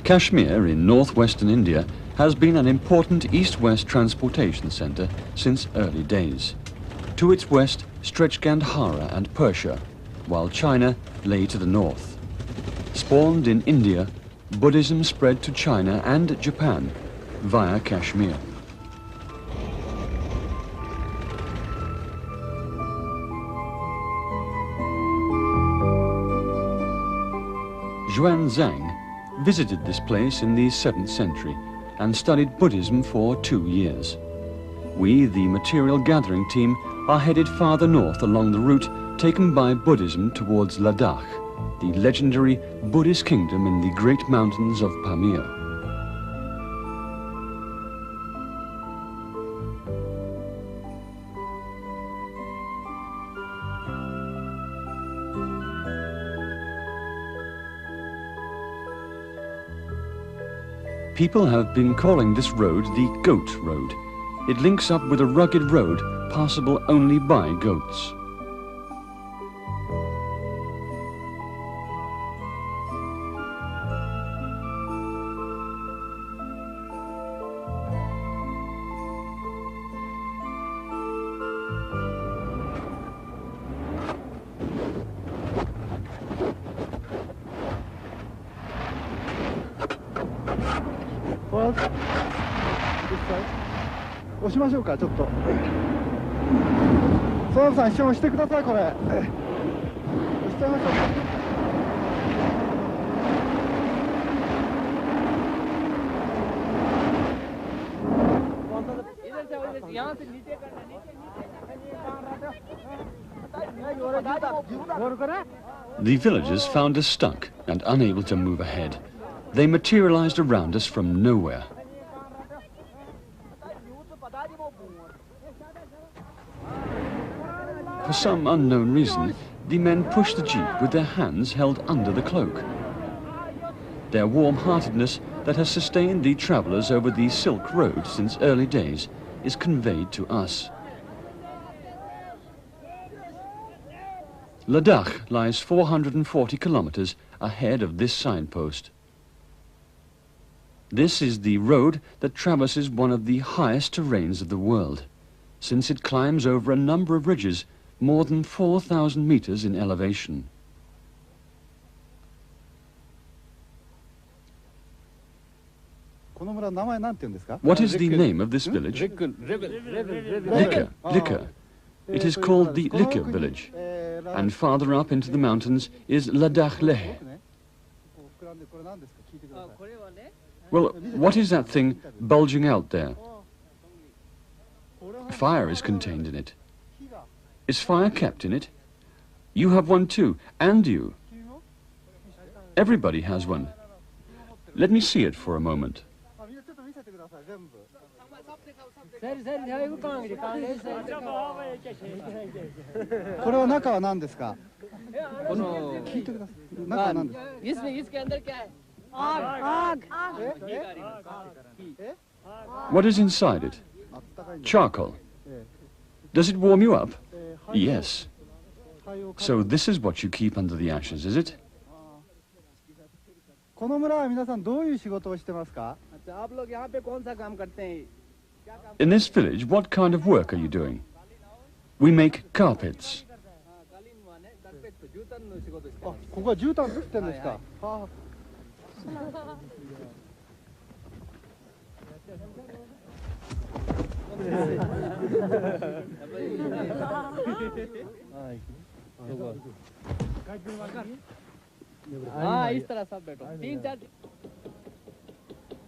Kashmir in northwestern India has been an important east-west transportation centre since early days. To its west stretched Gandhara and Persia, while China lay to the north. Spawned in India, Buddhism spread to China and Japan via Kashmir. Xuanzang visited this place in the 7th century and studied Buddhism for 2 years. We, the material gathering team, are headed farther north along the route taken by Buddhism towards Ladakh, the legendary Buddhist kingdom in the great mountains of Pamir. People have been calling this road the Goat Road. It links up with a rugged road passable only by goats. The villagers found us stuck and unable to move ahead. They materialized around us from nowhere. For some unknown reason, the men pushed the jeep with their hands held under the cloak. Their warm-heartedness that has sustained the travelers over the Silk Road since early days is conveyed to us. Ladakh lies 440 kilometers ahead of this signpost. This is the road that traverses one of the highest terrains of the world, since it climbs over a number of ridges more than 4,000 meters in elevation. What is the name of this village? Liquor. It is called the Liquor village. And farther up into the mountains is Ladakh Leh. Well, what is that thing bulging out there? Fire is contained in it. Is fire kept in it? You have one too, and you. Everybody has one. Let me see it for a moment. What is inside it? Charcoal. Does it warm you up? Yes. So this is what you keep under the ashes, is it? In this village, what kind of work are you doing? We make carpets.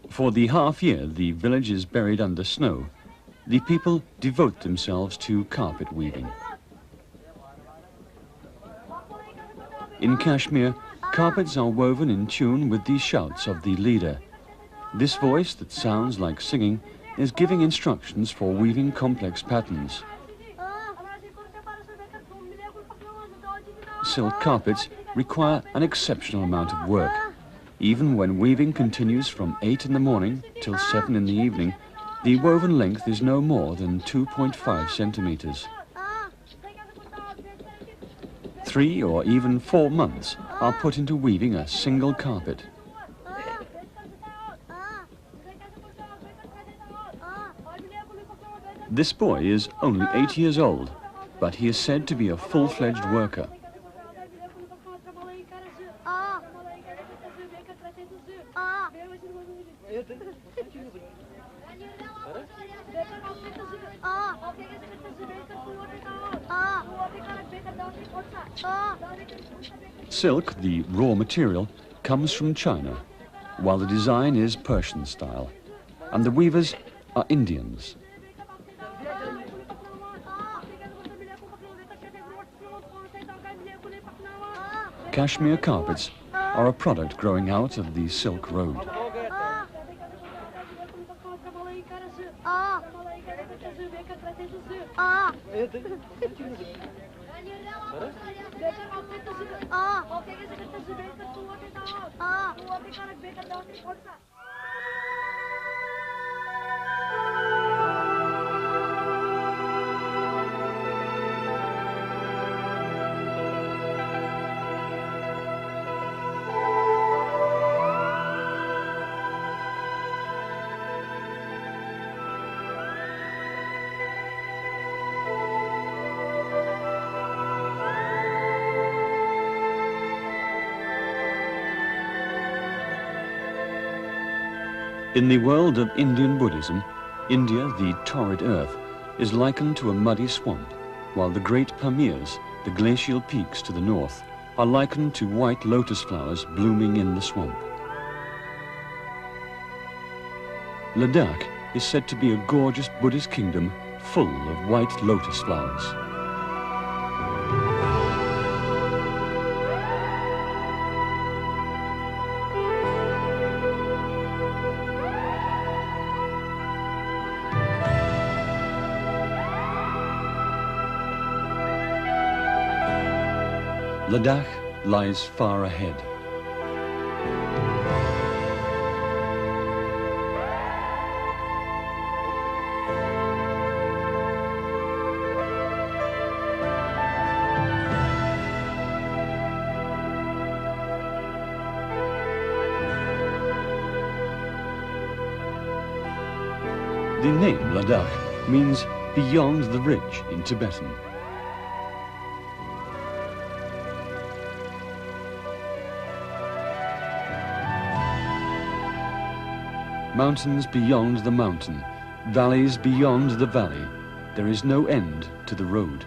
For the half year the village is buried under snow, the people devote themselves to carpet weaving. In Kashmir, carpets are woven in tune with the shouts of the leader. This voice that sounds like singing is giving instructions for weaving complex patterns. Silk carpets require an exceptional amount of work. Even when weaving continues from 8 in the morning till 7 in the evening, the woven length is no more than 2.5 centimeters. 3 or even 4 months are put into weaving a single carpet. This boy is only 8 years old, but he is said to be a full-fledged worker. Silk, the raw material, comes from China, while the design is Persian style, and the weavers are Indians. Cashmere carpets are a product growing out of the Silk Road. In the world of Indian Buddhism, India, the torrid earth, is likened to a muddy swamp, while the great Pamirs, the glacial peaks to the north, are likened to white lotus flowers blooming in the swamp. Ladakh is said to be a gorgeous Buddhist kingdom full of white lotus flowers. Ladakh lies far ahead. The name Ladakh means beyond the ridge in Tibetan. Mountains beyond the mountain, valleys beyond the valley. There is no end to the road.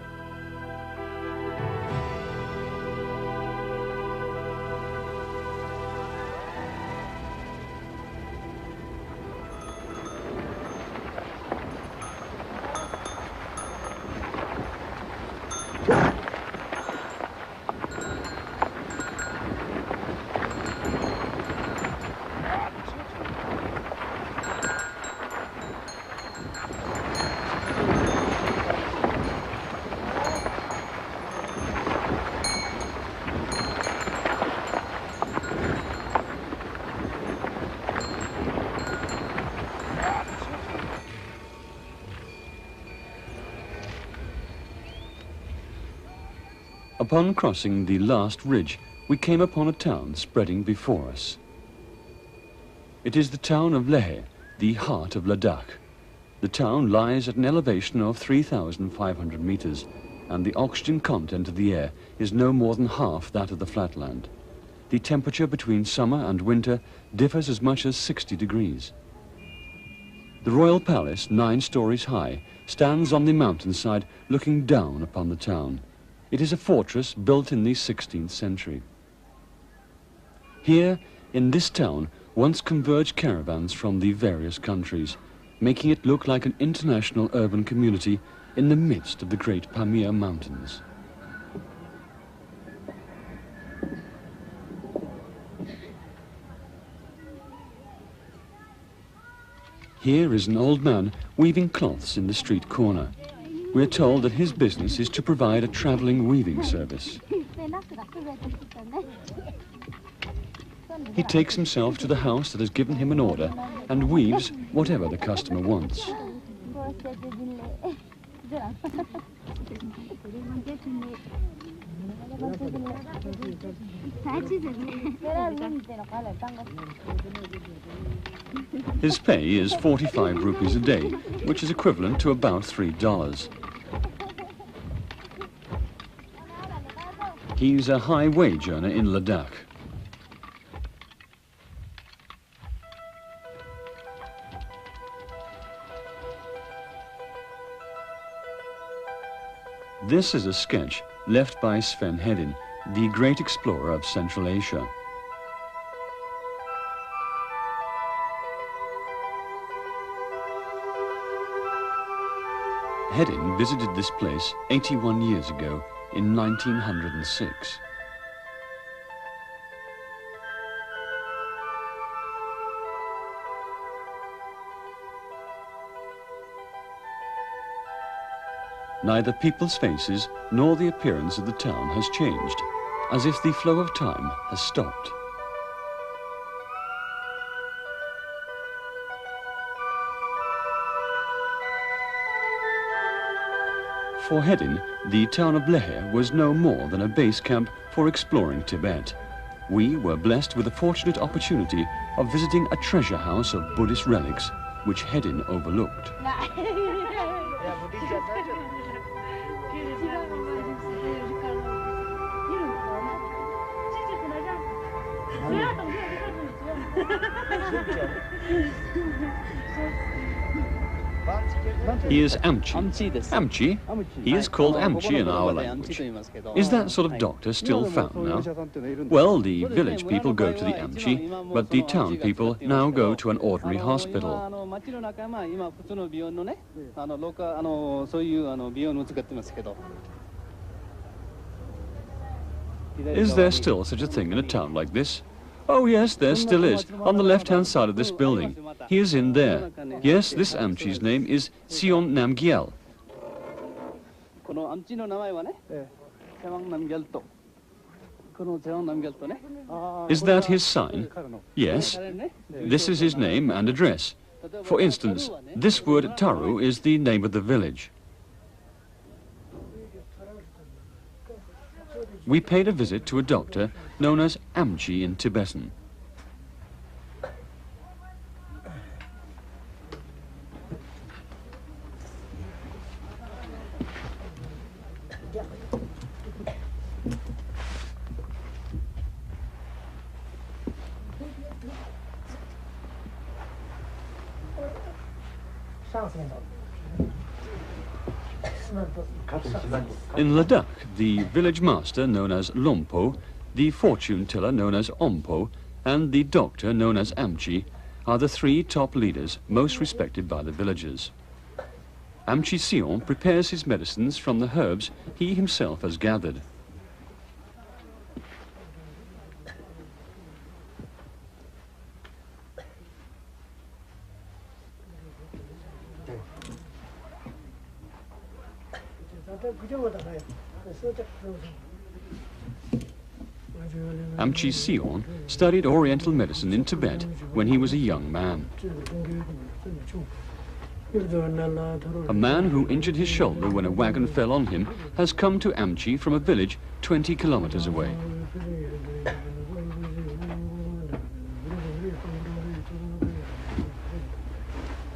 Upon crossing the last ridge, we came upon a town spreading before us. It is the town of Leh, the heart of Ladakh. The town lies at an elevation of 3,500 meters, and the oxygen content of the air is no more than half that of the flatland. The temperature between summer and winter differs as much as 60 degrees. The royal palace, 9 stories high, stands on the mountainside looking down upon the town. It is a fortress built in the 16th century. Here, in this town, once converged caravans from the various countries, making it look like an international urban community in the midst of the great Pamir Mountains. Here is an old man weaving cloths in the street corner. We're told that his business is to provide a traveling weaving service. He takes himself to the house that has given him an order and weaves whatever the customer wants. His pay is 45 rupees a day, which is equivalent to about $3. He's a high-wage earner in Ladakh. This is a sketch left by Sven Hedin, the great explorer of Central Asia. Hedin visited this place 81 years ago in 1906. Neither people's faces nor the appearance of the town has changed, as if the flow of time has stopped. For Hedin, the town of Lehe was no more than a base camp for exploring Tibet. We were blessed with the fortunate opportunity of visiting a treasure house of Buddhist relics, which Hedin overlooked. He is Amchi. Amchi? He is called Amchi in our language. Is that sort of doctor still found now? Well, the village people go to the Amchi, but the town people now go to an ordinary hospital. Is there still such a thing in a town like this? Oh yes, there still is, on the left-hand side of this building. He is in there. Yes, this Amchi's name is Sion Namgyal. Is that his sign? Yes. This is his name and address. For instance, this word Taru is the name of the village. We paid a visit to a doctor known as Amchi in Tibetan. In Ladakh, the village master known as Lompo, the fortune teller known as Ompo, and the doctor known as Amchi are the three top leaders most respected by the villagers. Amchi Sion prepares his medicines from the herbs he himself has gathered. Amchi Sion studied Oriental medicine in Tibet when he was a young man. A man who injured his shoulder when a wagon fell on him has come to Amchi from a village 20 kilometers away.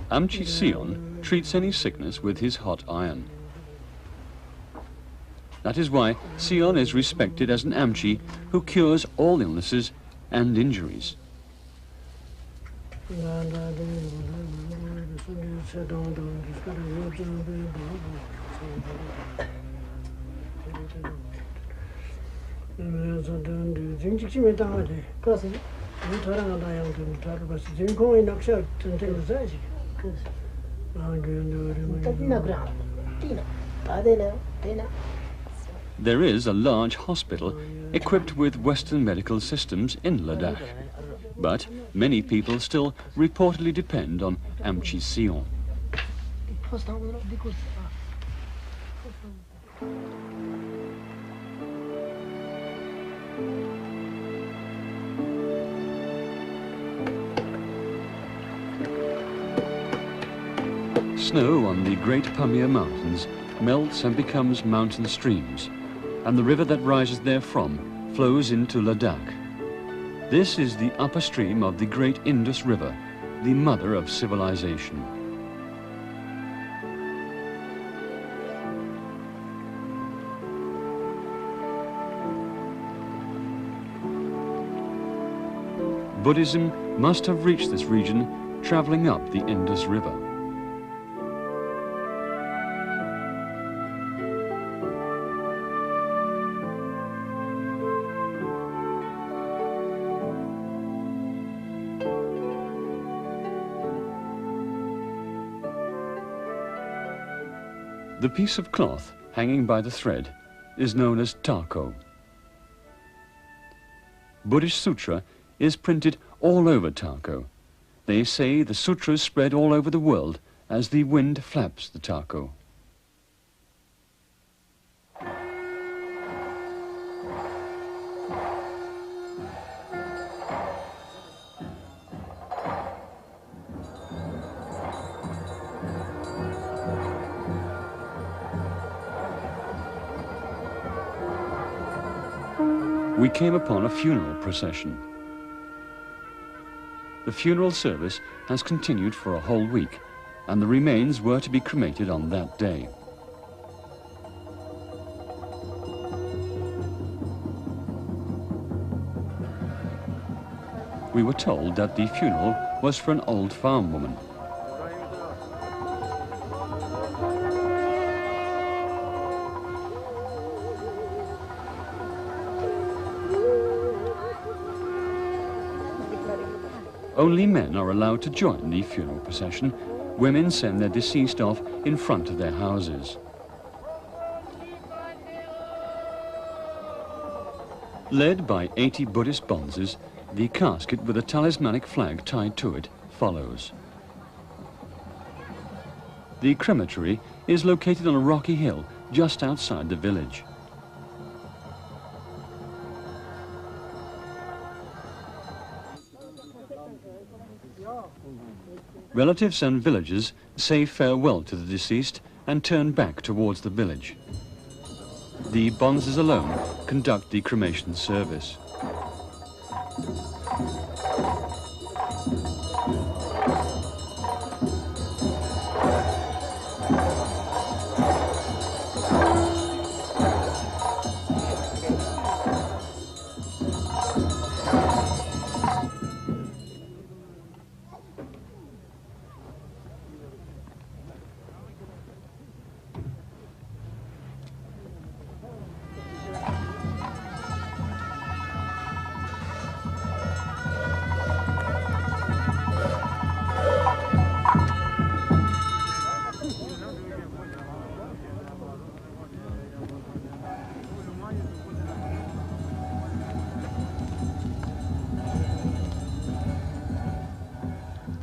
Amchi Sion treats any sickness with his hot iron. That is why Sion is respected as an Amchi who cures all illnesses and injuries. There is a large hospital equipped with Western medical systems in Ladakh, but many people still reportedly depend on Amchi Sion. Snow on the Great Pamir Mountains melts and becomes mountain streams, and the river that rises therefrom flows into Ladakh. This is the upper stream of the great Indus River, the mother of civilization. Buddhism must have reached this region traveling up the Indus River. The piece of cloth hanging by the thread is known as tako. Buddhist sutra is printed all over tako. They say the sutras spread all over the world as the wind flaps the tako. We came upon a funeral procession. The funeral service has continued for a whole week, and the remains were to be cremated on that day. We were told that the funeral was for an old farm woman. Only men are allowed to join the funeral procession. Women send their deceased off in front of their houses. Led by 80 Buddhist bonzes, the casket with a talismanic flag tied to it follows. The crematory is located on a rocky hill just outside the village. Relatives and villagers say farewell to the deceased and turn back towards the village. The bonzes alone conduct the cremation service.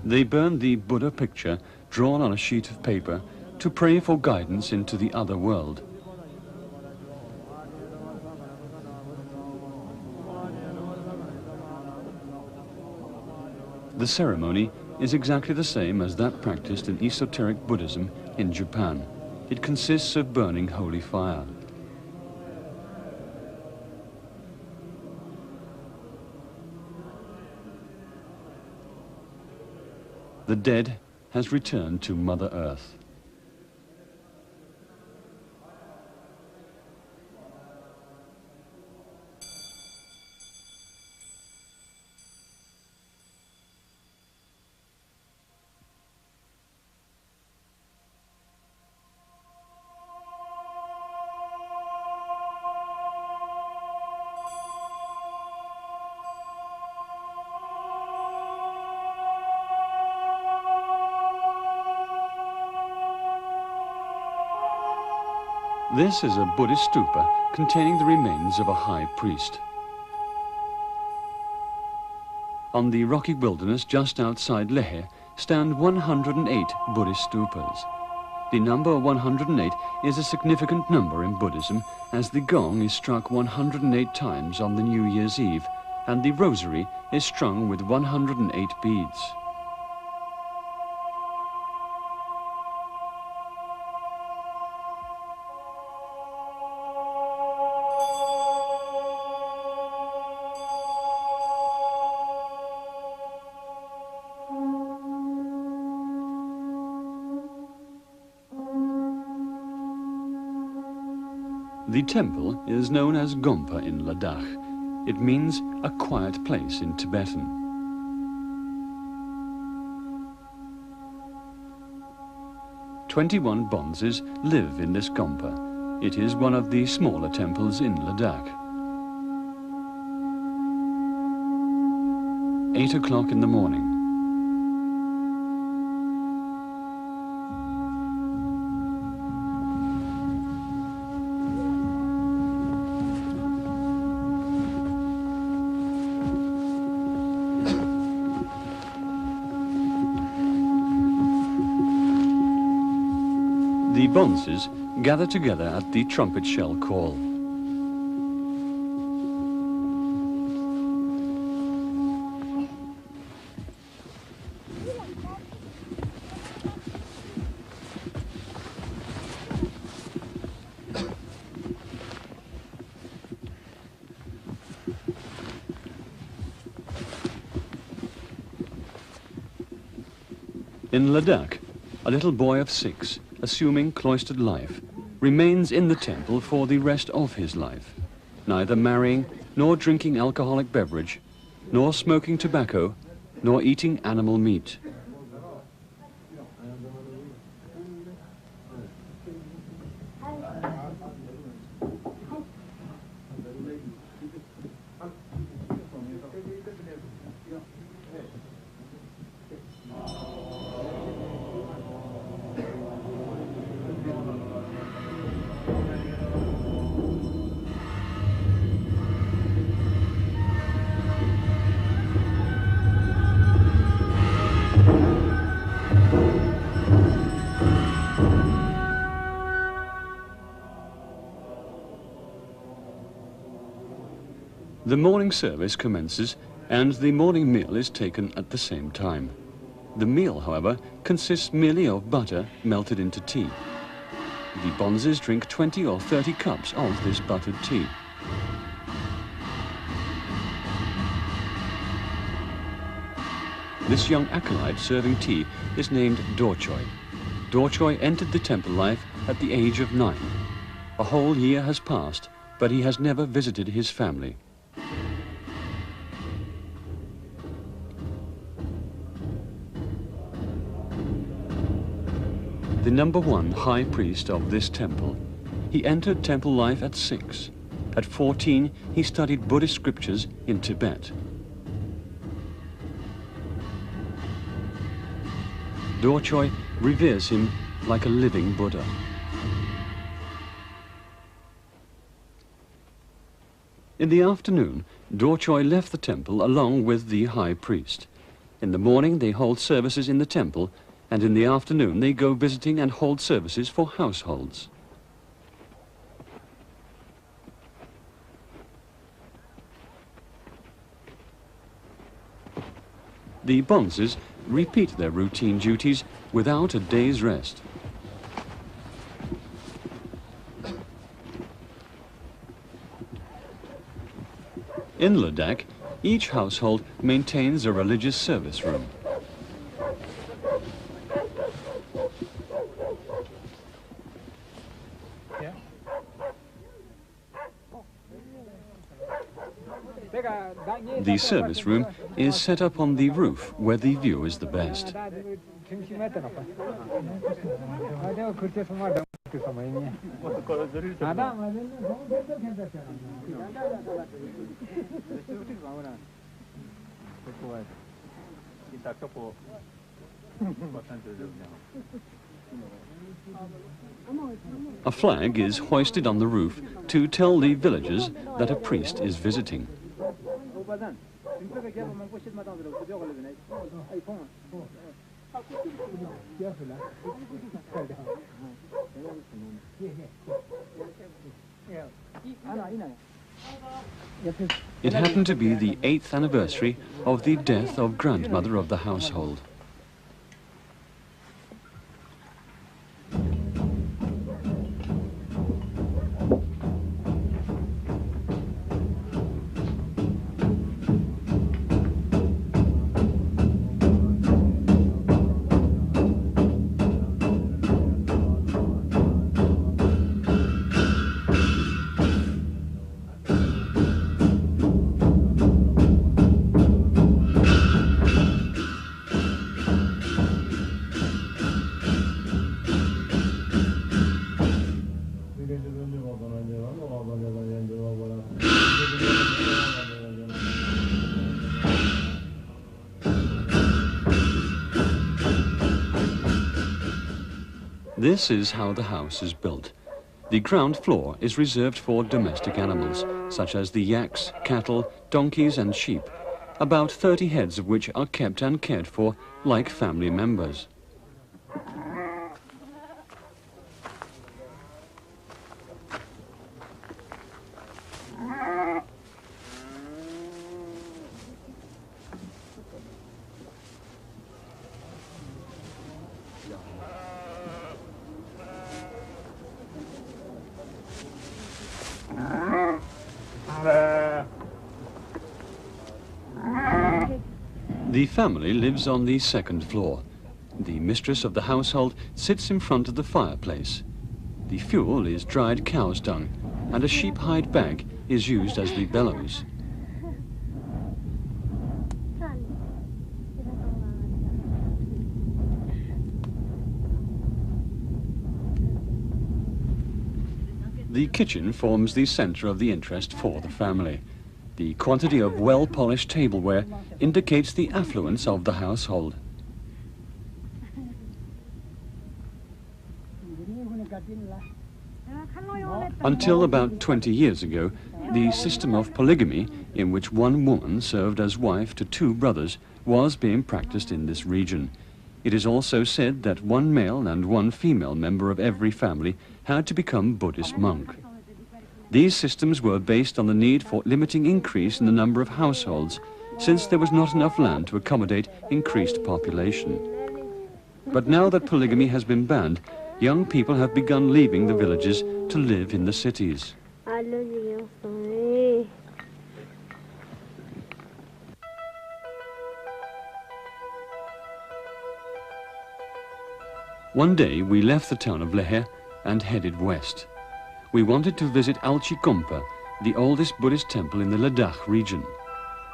They burn the Buddha picture drawn on a sheet of paper to pray for guidance into the other world. The ceremony is exactly the same as that practiced in esoteric Buddhism in Japan. It consists of burning holy fire. The dead has returned to Mother Earth. This is a Buddhist stupa containing the remains of a high priest. On the rocky wilderness just outside Leh stand 108 Buddhist stupas. The number 108 is a significant number in Buddhism, as the gong is struck 108 times on the New Year's Eve, and the rosary is strung with 108 beads. The temple is known as Gompa in Ladakh. It means a quiet place in Tibetan. "21 bonzes live in this Gompa. It is one of the smaller temples in Ladakh. 8 o'clock in the morning. The bonzes gather together at the trumpet shell call. In Ladakh, a little boy of 6, assuming cloistered life, remains in the temple for the rest of his life, neither marrying, nor drinking alcoholic beverage, nor smoking tobacco, nor eating animal meat. The morning service commences and the morning meal is taken at the same time. The meal, however, consists merely of butter melted into tea. The bonzes drink 20 or 30 cups of this buttered tea. This young acolyte serving tea is named Dorchoy. Dorchoy entered the temple life at the age of 9. A whole year has passed, but he has never visited his family. The #1 high priest of this temple. He entered temple life at 6. At 14, he studied Buddhist scriptures in Tibet. Dorchoy reveres him like a living Buddha. In the afternoon, Dorchoy left the temple along with the high priest. In the morning, they hold services in the temple, and in the afternoon they go visiting and hold services for households. The bonzes repeat their routine duties without a day's rest. In Ladakh, each household maintains a religious service room. The service room is set up on the roof where the view is the best. A flag is hoisted on the roof to tell the villagers that a priest is visiting. It happened to be the 8th anniversary of the death of grandmother of the household. This is how the house is built. The ground floor is reserved for domestic animals, such as the yaks, cattle, donkeys and sheep, about 30 heads of which are kept and cared for like family members. The family lives on the second floor. The mistress of the household sits in front of the fireplace. The fuel is dried cow's dung, and a sheep hide bag is used as the bellows. The kitchen forms the center of the interest for the family. The quantity of well-polished tableware indicates the affluence of the household. Until about 20 years ago, the system of polygamy, in which one woman served as wife to two brothers, was being practiced in this region. It is also said that one male and one female member of every family had to become Buddhist monk. These systems were based on the need for limiting increase in the number of households, since there was not enough land to accommodate increased population. But now that polygamy has been banned, young people have begun leaving the villages to live in the cities. One day we left the town of Lehe and headed west. We wanted to visit Alchi Gompa, the oldest Buddhist temple in the Ladakh region.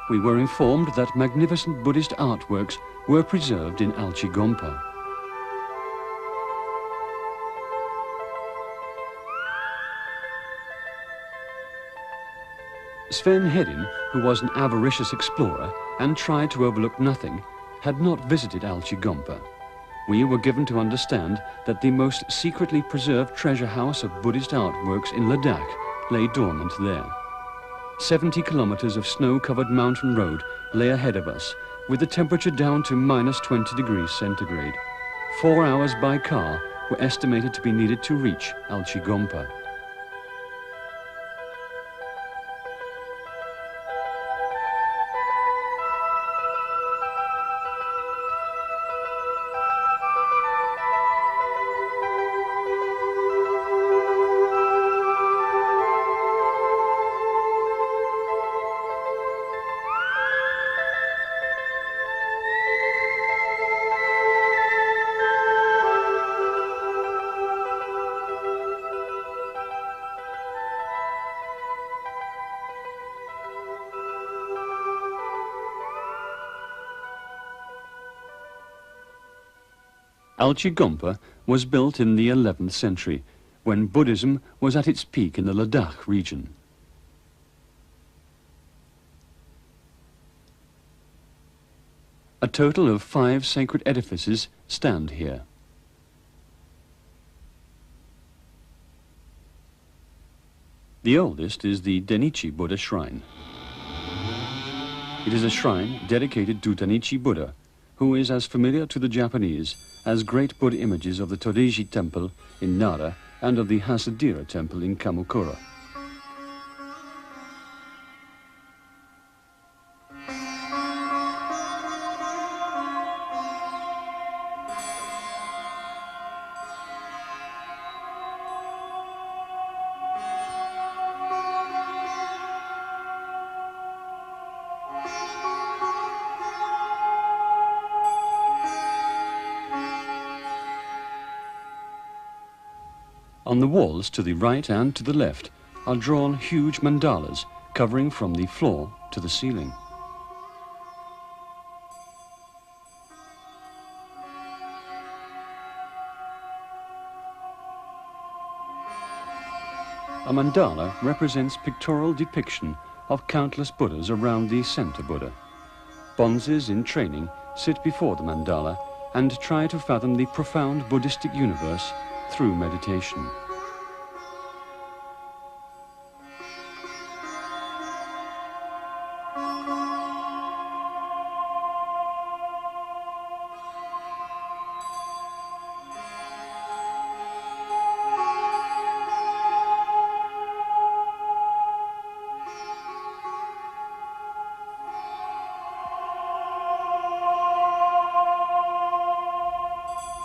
We were informed that magnificent Buddhist artworks were preserved in Alchi Gompa. Sven Hedin, who was an avaricious explorer and tried to overlook nothing, had not visited Alchi Gompa. We were given to understand that the most secretly preserved treasure house of Buddhist artworks in Ladakh lay dormant there. 70 kilometers of snow-covered mountain road lay ahead of us, with the temperature down to -20 degrees centigrade. 4 hours by car were estimated to be needed to reach Alchi Gompa. Alchi Gompa was built in the 11th century, when Buddhism was at its peak in the Ladakh region. A total of 5 sacred edifices stand here. The oldest is the Denichi Buddha Shrine. It is a shrine dedicated to Denichi Buddha, who is as familiar to the Japanese as great Buddha images of the Todeji Temple in Nara and of the Hasadira Temple in Kamakura. On the walls to the right and to the left are drawn huge mandalas covering from the floor to the ceiling. A mandala represents pictorial depiction of countless Buddhas around the center Buddha. Bonzes in training sit before the mandala and try to fathom the profound Buddhistic universe through meditation.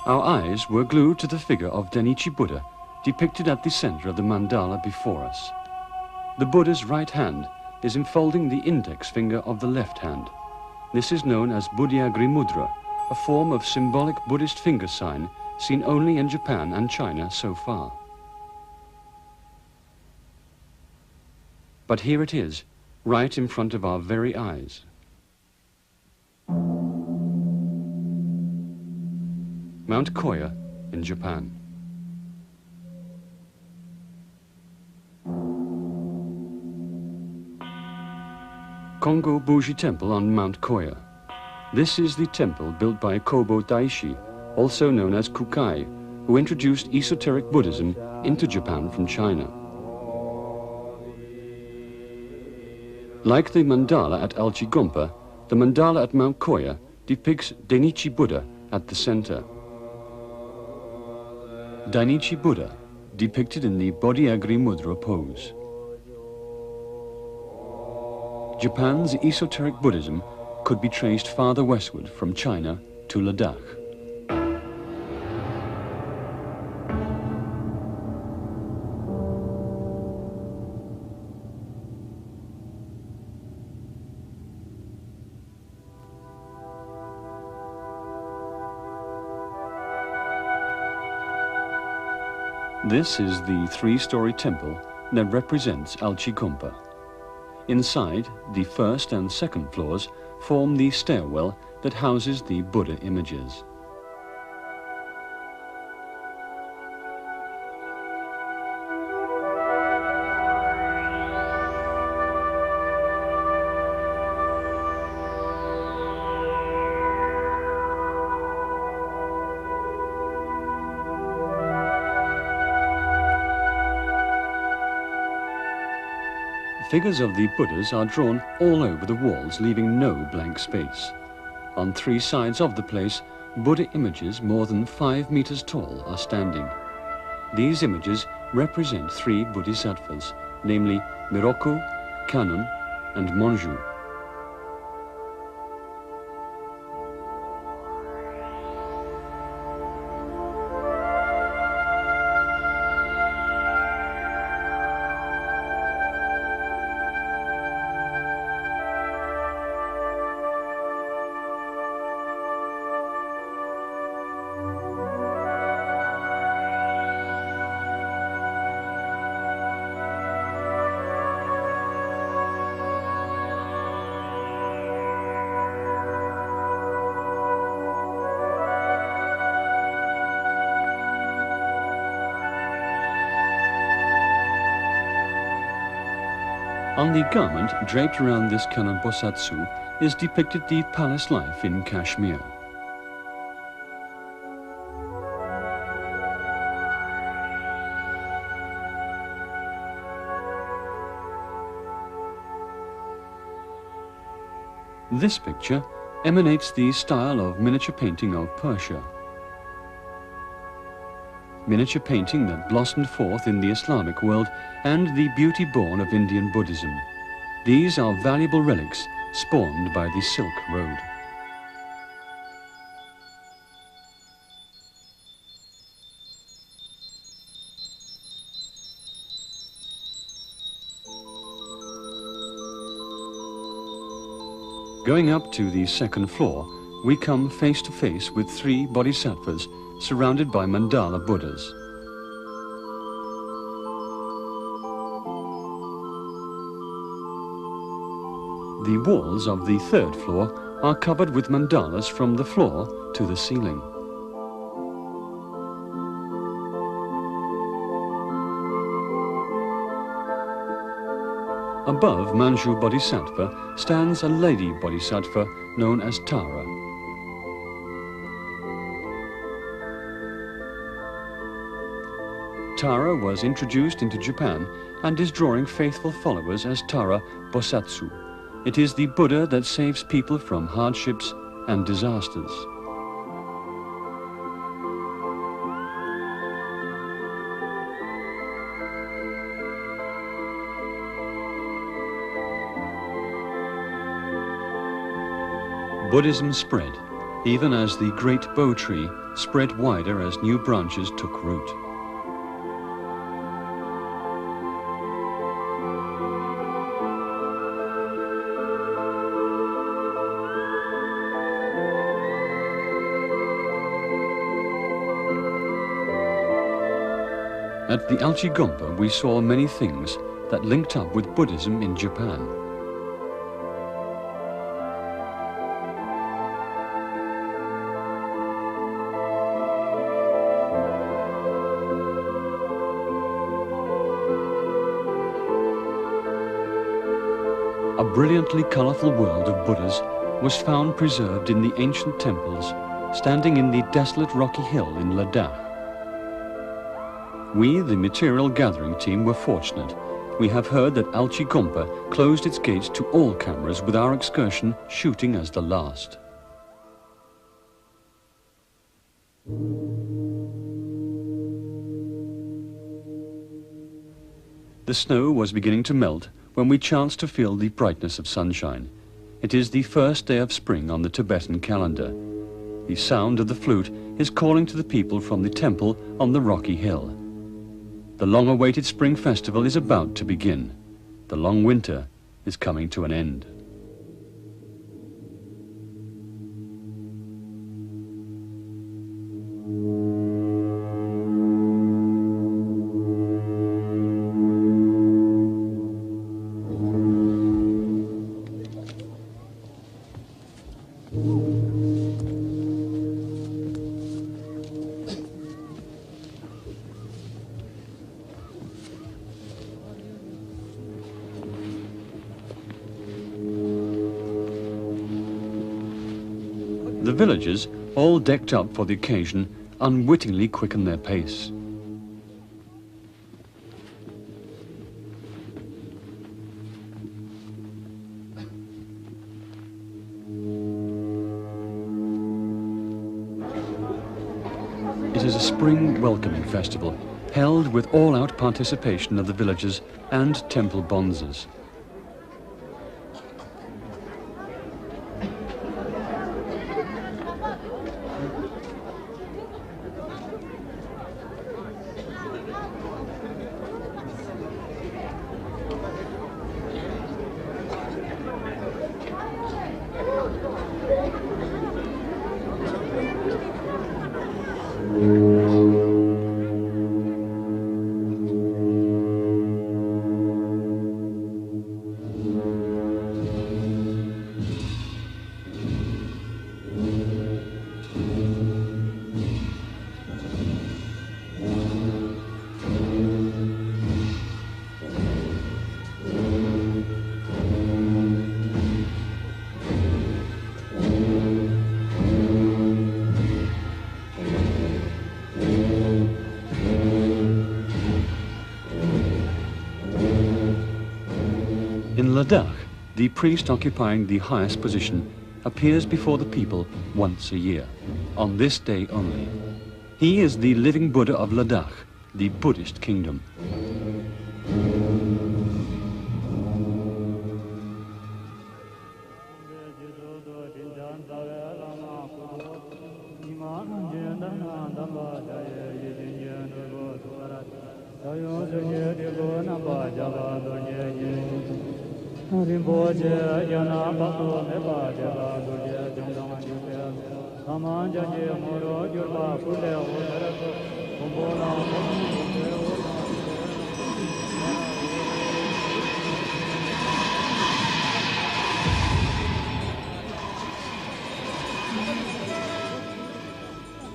Our eyes were glued to the figure of Dainichi Buddha, depicted at the center of the mandala before us. The Buddha's right hand is enfolding the index finger of the left hand. This is known as Buddhyagri Mudra, a form of symbolic Buddhist finger sign seen only in Japan and China so far. But here it is, right in front of our very eyes. Mount Koya in Japan. Kongo Buji Temple on Mount Koya. This is the temple built by Kobo Daishi, also known as Kukai, who introduced esoteric Buddhism into Japan from China. Like the mandala at Alchigompa, the mandala at Mount Koya depicts Dainichi Buddha at the center. Dainichi Buddha, depicted in the Bodhyagri Mudra pose. Japan's esoteric Buddhism could be traced farther westward from China to Ladakh. This is the three-story temple that represents Alchigompa. Inside, the first and second floors form the stairwell that houses the Buddha images. Figures of the Buddhas are drawn all over the walls, leaving no blank space. On three sides of the place, Buddha images more than 5 meters tall are standing. These images represent three bodhisattvas, namely Miroku, Kannon, and Monju. On the garment draped around this Kannon Bosatsu is depicted the palace life in Kashmir. This picture emanates the style of miniature painting of Persia. Miniature painting that blossomed forth in the Islamic world and the beauty born of Indian Buddhism. These are valuable relics spawned by the Silk Road. Going up to the second floor, we come face to face with three bodhisattvas surrounded by mandala Buddhas. The walls of the third floor are covered with mandalas from the floor to the ceiling. Above Manju Bodhisattva stands a lady bodhisattva known as Tara. Tara was introduced into Japan and is drawing faithful followers as Tara Bosatsu. It is the Buddha that saves people from hardships and disasters. Buddhism spread, even as the great Bo tree spread wider as new branches took root. At the Alchigompa, we saw many things that linked up with Buddhism in Japan. A brilliantly colorful world of Buddhas was found preserved in the ancient temples, standing in the desolate rocky hill in Ladakh. We, the material gathering team, were fortunate. We have heard that Alchigompa closed its gates to all cameras, with our excursion shooting as the last. The snow was beginning to melt when we chanced to feel the brightness of sunshine. It is the first day of spring on the Tibetan calendar. The sound of the flute is calling to the people from the temple on the rocky hill. The long-awaited spring festival is about to begin. The long winter is coming to an end. The villagers, all decked up for the occasion, unwittingly quicken their pace. It is a spring welcoming festival, held with all-out participation of the villagers and temple bonzes. In Ladakh, the priest occupying the highest position appears before the people once a year, on this day only. He is the living Buddha of Ladakh, the Buddhist kingdom.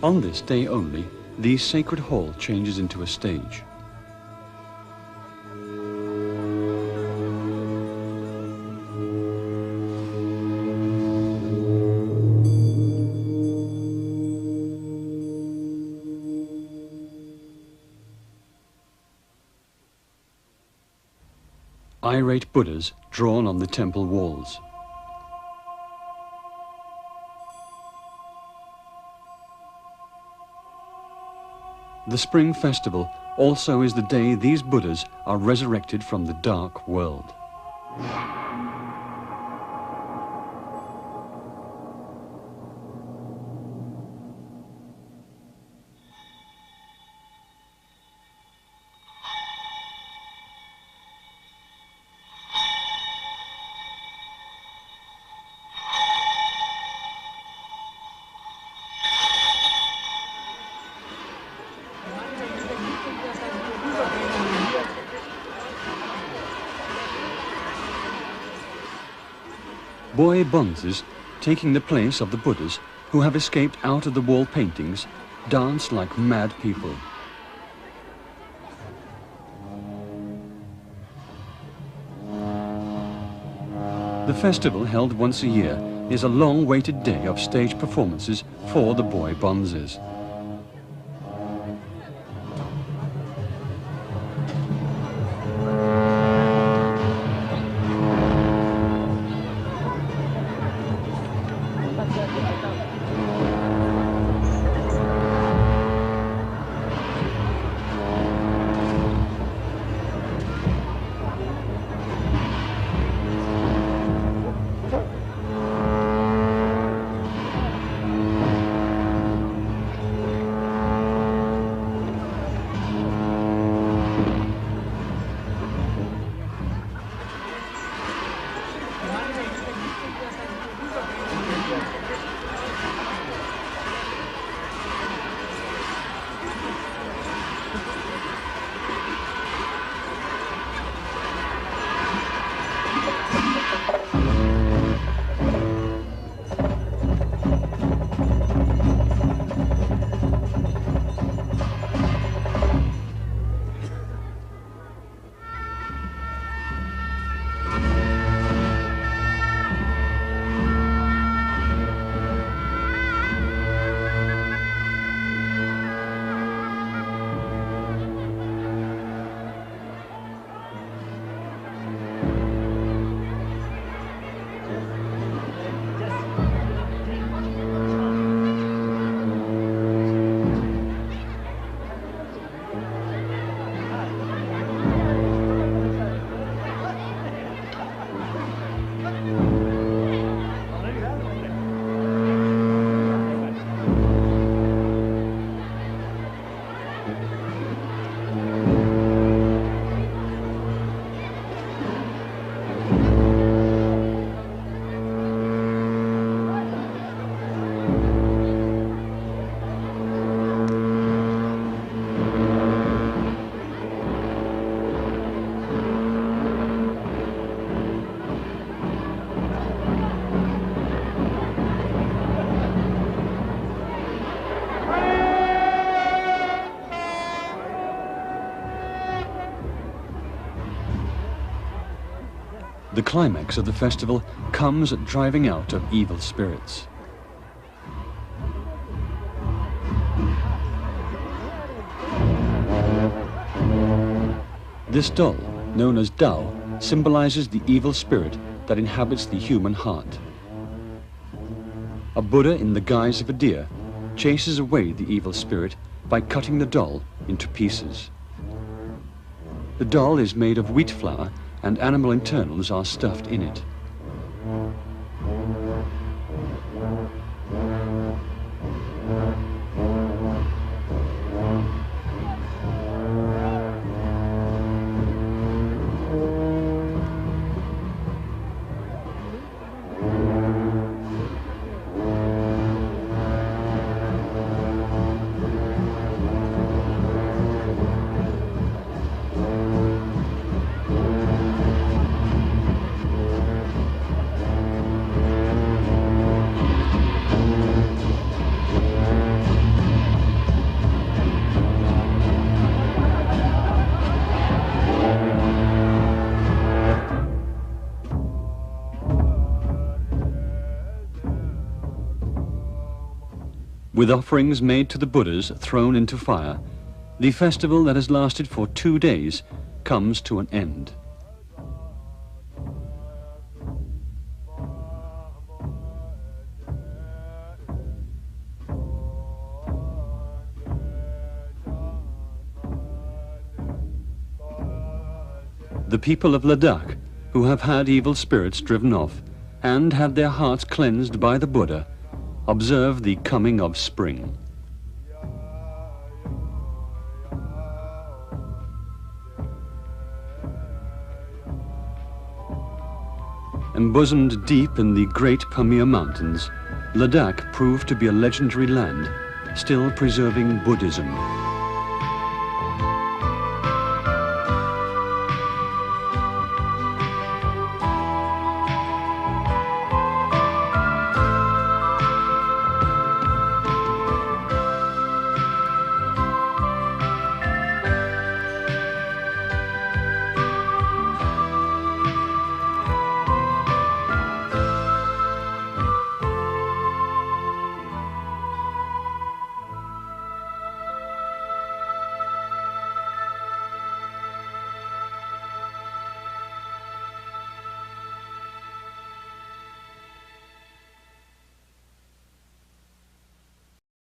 On this day only, the sacred hall changes into a stage. irate Buddhas drawn on the temple walls. The Spring Festival also is the day these Buddhas are resurrected from the dark world. Boy bonzes, taking the place of the Buddhas who have escaped out of the wall paintings, dance like mad people. The festival, held once a year, is a long-awaited day of stage performances for the boy bonzes. The climax of the festival comes at driving out of evil spirits. This doll, known as Tao, symbolizes the evil spirit that inhabits the human heart. A Buddha in the guise of a deer chases away the evil spirit by cutting the doll into pieces. The doll is made of wheat flour and animal internals are stuffed in it. With offerings made to the Buddhas thrown into fire, the festival that has lasted for 2 days comes to an end. The people of Ladakh, who have had evil spirits driven off and had their hearts cleansed by the Buddha, observe the coming of spring. Embosomed deep in the great Pamir Mountains, Ladakh proved to be a legendary land, still preserving Buddhism.